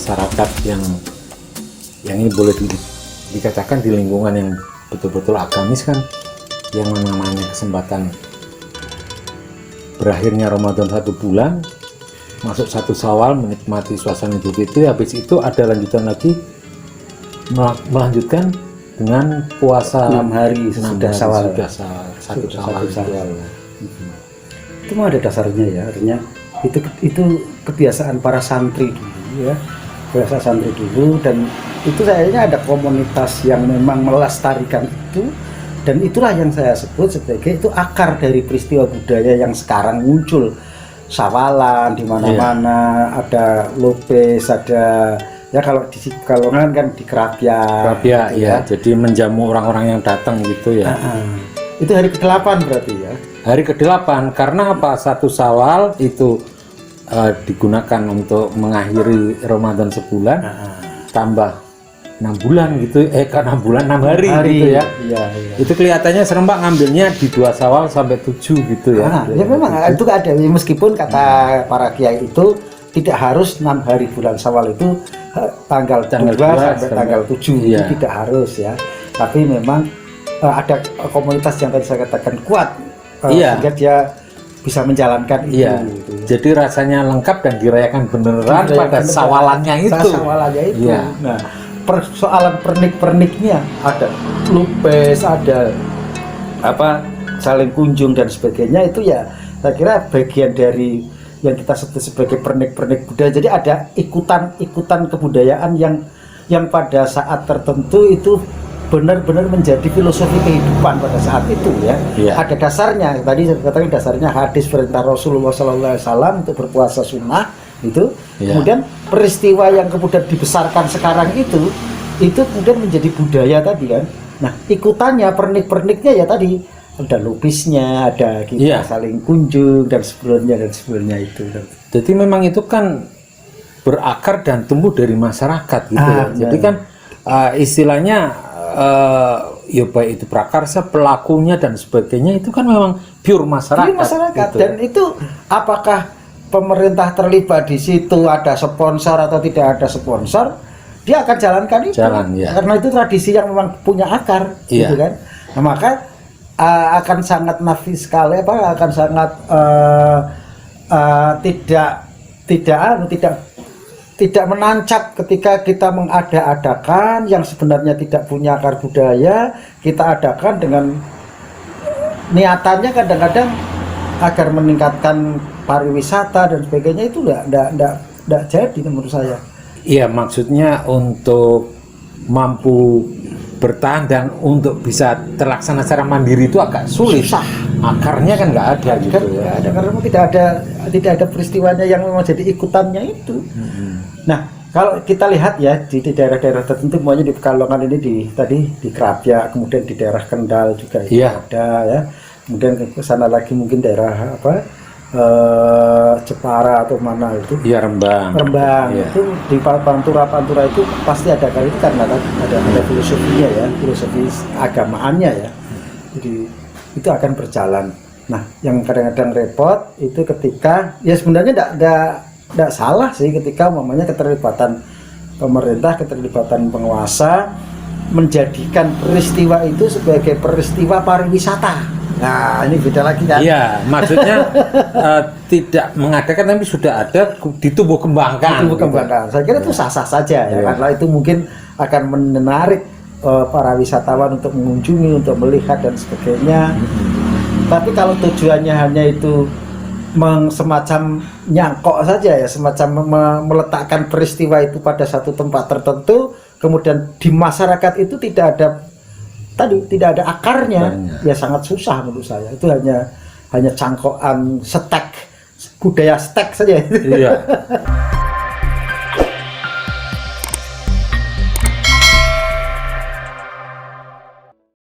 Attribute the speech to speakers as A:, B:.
A: masyarakat yang ini boleh dikatakan di lingkungan yang betul-betul agamis kan, yang namanya kesempatan berakhirnya Ramadan 1 bulan, masuk 1 Syawal, menikmati suasana Idul Fitri, habis itu ada lanjutan lagi melanjutkan dengan puasa
B: 6 hari sesudah Syawal.
A: Satu Syawal.
B: Itu mah ada dasarnya ya, artinya itu kebiasaan para santri dulu ya, kebiasaan santri dulu, dan itu kayaknya ada komunitas yang memang melestarikan itu, dan itulah yang saya sebut sebagai itu akar dari peristiwa budaya yang sekarang muncul. Sawalan di mana-mana, ada lopes, ada ya kalau di Pekalongan kan di Kerapia
A: gitu ya. Jadi menjamu orang-orang yang datang gitu ya.
B: Itu hari ke-8 berarti ya.
A: Hari ke-8 karena apa? 1 Syawal itu digunakan untuk mengakhiri Ramadan sebulan, tambah 6 bulan gitu, 6 bulan 6 hari gitu ya. Iya. Itu kelihatannya Serempak ngambilnya di 2 Syawal sampai 7 gitu ya.
B: Ya memang itu ada, meskipun kata para kiai itu tidak harus 6 hari bulan Syawal itu tanggal 2 sampai tanggal 7 itu tidak harus ya. Tapi memang ada komunitas yang tadi saya katakan kuat, sehingga dia bisa menjalankan itu. Gitu.
A: Jadi rasanya lengkap dan dirayakan beneran pada Syawalannya itu.
B: Iya. Nah, persoalan pernik-perniknya ada lupes, ada saling kunjung dan sebagainya, itu ya saya kira bagian dari yang kita sebut sebagai pernik-pernik budaya. Jadi ada ikutan kebudayaan yang pada saat tertentu itu benar-benar menjadi filosofi kehidupan pada saat itu ya. Ada dasarnya, tadi saya katakan dasarnya hadis perintah Rasulullah SAW untuk berpuasa sunnah itu. Kemudian peristiwa yang kemudian dibesarkan sekarang itu kemudian menjadi budaya tadi kan. Nah, ikutannya pernik-perniknya ya tadi ada lupisnya, ada kita saling kunjung dan sebelumnya itu.
A: Jadi memang itu kan berakar dan tumbuh dari masyarakat gitu ya. Jadi kan istilahnya ya baik itu prakarsa, pelakunya dan sebagainya itu kan memang pure masyarakat.
B: Gitu. Dan itu apakah pemerintah terlibat di situ, ada sponsor atau tidak ada sponsor, dia akan jalankan itu. Karena itu tradisi yang memang punya akar, gitu kan. Nah, maka akan sangat nafis sekali, akan sangat tidak menancap ketika kita mengada-adakan yang sebenarnya tidak punya akar budaya, kita adakan dengan niatannya kadang-kadang agar meningkatkan pariwisata dan sebagainya, itu enggak jadi menurut saya.
A: Iya, maksudnya untuk mampu bertahan dan untuk bisa terlaksana secara mandiri itu agak sulit.
B: Susah.
A: Akarnya kan nggak ada gitu ya.
B: Ada, karena tidak ada peristiwanya yang memang jadi ikutannya itu. Nah, kalau kita lihat ya di daerah-daerah tertentu, semuanya di Pekalongan ini tadi di Kerapia, kemudian di daerah Kendal juga ada ya. Kemudian ke sana lagi mungkin daerah Jepara atau mana itu?
A: Iya, Rembang.
B: Itu di Pantura itu pasti ada kali itu karena ada filosofinya ya, filosofi agamaannya ya. Jadi itu akan berjalan. Nah, yang kadang-kadang repot itu ketika ya sebenarnya tidak salah sih ketika umpamanya keterlibatan pemerintah, keterlibatan penguasa menjadikan peristiwa itu sebagai peristiwa pariwisata. Nah, ini beda lagi kan? Iya,
A: maksudnya tidak mengadakan tapi sudah ada ditumbuh kembangkan.
B: Saya kira itu sah-sah saja ya, karena itu mungkin akan menarik para wisatawan untuk mengunjungi, untuk melihat dan sebagainya. Tapi kalau tujuannya hanya itu semacam nyangkok saja ya, semacam meletakkan peristiwa itu pada satu tempat tertentu, kemudian di masyarakat itu tidak ada akarnya, ya sangat susah menurut saya. Itu hanya cangkokan budaya stek saja. Iya.